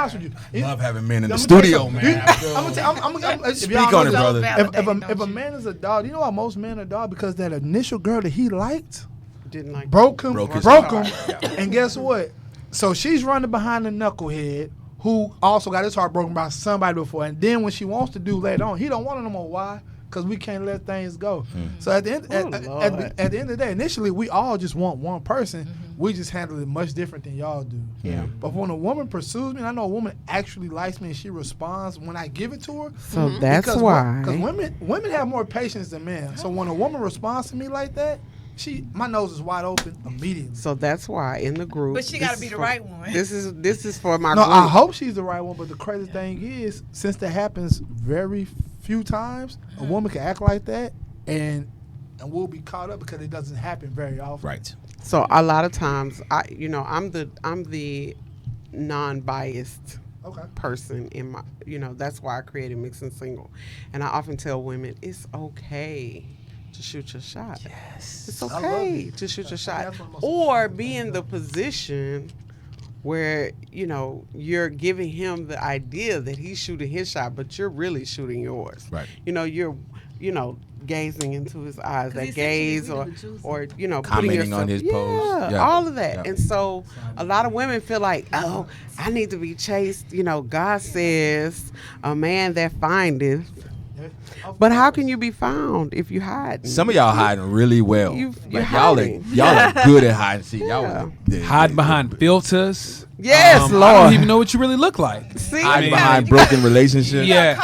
honest with you. Love having men in the I'm gonna tell you studio, something. man. I'm gonna tell you. Speak on it, brother. If a man is a dog, you know why most men are dog? Because that initial girl that he liked Didn't like broke him, Broke his and guess what? So she's running behind the knucklehead who also got his heart broken by somebody before, and then when she wants to do later on, he don't want it no more. Why? Because we can't let things go. So at the end, at the end of the day, initially we all just want one person. We just handle it much different than y'all do. Yeah. But when a woman pursues me, and I know a woman actually likes me, and she responds when I give it to her. So that's why. Because women have more patience than men. So when a woman responds to me like that, my nose is wide open immediately. So that's why in the group. But she got to be the right one. This is for my No, group. I hope she's the right one. But the crazy thing is, since that happens very few times, a woman can act like that, and we'll be caught up because it doesn't happen very often. Right. So a lot of times, I'm the non-biased Okay. person in my, that's why I created Mixed and Single, and I often tell women it's okay to shoot your shot. Yes. It's I love okay it. to shoot your That's shot, one of the most or important be in things the ever. position where you're giving him the idea that he's shooting his shot, but you're really shooting yours. Right. You're gazing into his eyes, 'Cause that essentially gaze, we or do the choosing. putting Commenting yourself, on his pose. Yeah. all of that. Yeah. And so a lot of women feel like, oh, I need to be chased. God says, a man that findeth. But how can you be found if you hide? Some of y'all hiding really well. You're Like, hiding. y'all are good at hiding. See, y'all Hide behind filters. Yes, I Lord. don't even know what you really look like. See, hiding mean- behind broken relationships. Yeah.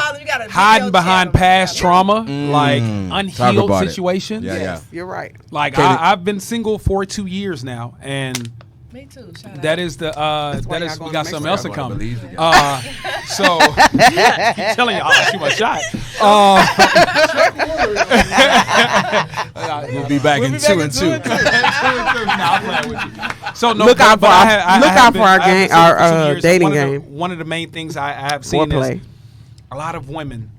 Hiding behind past trauma, like Talk unhealed about it. situations. Yeah, yes, you're right. Like Okay. I've been single for 2 years now, and Me too. Shout that out. is the why that y'all is we going got to something Mexico. else to Y'all going to come. Belize So keep telling y'all I shoot my shot. We'll be back in 2 and 2. So no, Look out but for I our- have- look I have out for our I have game- been single for our, 2 years. dating One of game. one of the main things I have seen Foreplay. is a lot of women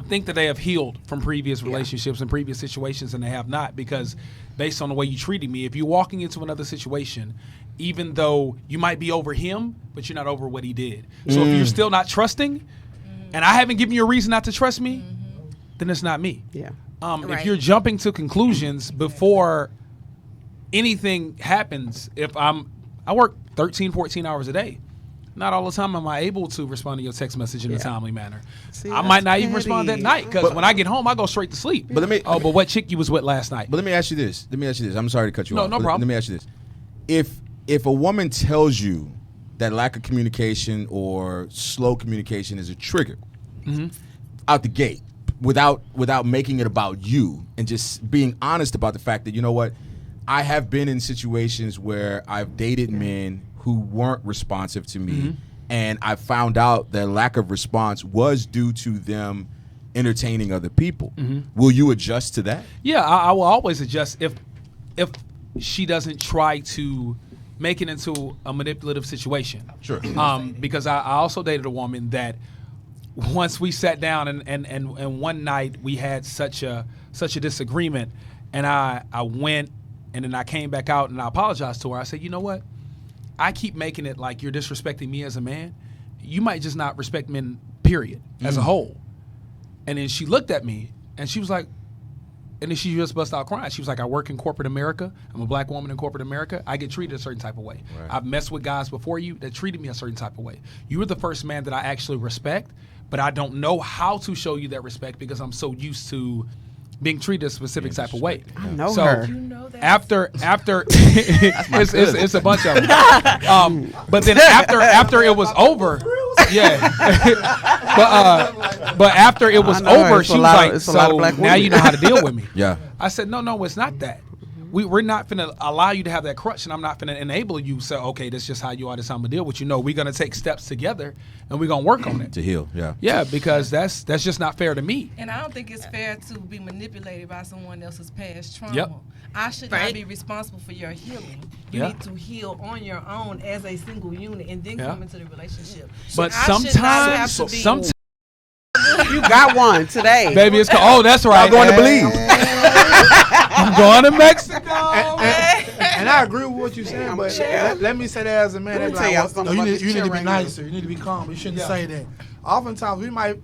think that they have healed from previous relationships and previous situations, and they have not, because based on the way you treated me, if you're walking into another situation, even though you might be over him, but you're not over what he did. So if you're still not trusting, and I haven't given you a reason not to trust me, then it's not me. Yeah. If Right. you're jumping to conclusions before anything happens, I work 13, 14 hours a day. Not all the time am I able to respond to your text message in a timely manner. See, I might that's not even respond that petty. night, because when I get home, I go straight to sleep. But let me- but what chick you was with last night? But let me ask you this. I'm sorry to cut you No, off. no but problem. Let me ask you this. If a woman tells you that lack of communication or slow communication is a trigger out the gate, without making it about you, and just being honest about the fact that, you know what, I have been in situations where I've dated men who weren't responsive to me, and I found out their lack of response was due to them entertaining other people. Will you adjust to that? Yeah, I will always adjust if she doesn't try to make it into a manipulative situation. Sure. Because I also dated a woman that once we sat down and one night we had such a disagreement, and I went and then I came back out and I apologized to her. I said, you know what? I keep making it like you're disrespecting me as a man. You might just not respect men, period, as a whole. And then she looked at me and she was like, and then she just bust out crying. She was like, I work in corporate America. I'm a black woman in corporate America. I get treated a certain type of way. Right. I've messed with guys before you that treated me a certain type of way. You were the first man that I actually respect, but I don't know how to show you that respect because I'm so used to being treated a specific type of way. I know So her. You know that. after it's a bunch of them. But then after it was over, yeah. but after it was I know her. over, It's she a was lot of- like, it's a lot of so black now women." you know how to deal with me. Yeah. I said, no, it's not that. We're not finna allow you to have that crutch, and I'm not finna enable you. So, okay, that's just how you are. That's how I'm gonna deal with you. No, we're gonna take steps together, and we're gonna work on it. To heal, yeah. Yeah, because that's just not fair to me. And I don't think it's fair to be manipulated by someone else's past trauma. Yep. I should Right. not be responsible for your healing. You Yeah. need to heal on your own as a single unit and then Yeah. come into the relationship. But I should not have to be- sometimes, You got one today. baby, it's oh, that's right. I'm going to Belize. I'm going to Mexico. And I agree with what you're saying, but chill. let me say that as a man. Let They me be tell like, y'all well, something no, about you this need to chair be right nicer. You need to be calm. You shouldn't say that. Oftentimes, we might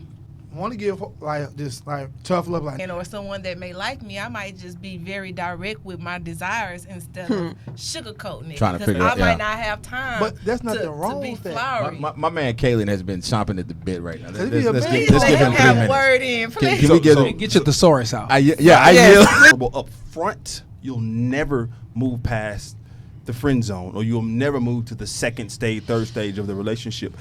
want to give like this like tough love, like Or someone that may like me, I might just be very direct with my desires instead of sugarcoating it. Trying to because figure I out- might yeah. not have time. But there's nothing to wrong be with that. flowery. My man Kalen has been chomping at the bit right now. Cause he be a Let's man. give, let's Please give let him him 3 have a minutes. word in, please. Can we get So him? get your thesaurus out. I Up front, you'll never move past the friend zone, or you'll never move to the second stage, third stage of the relationship.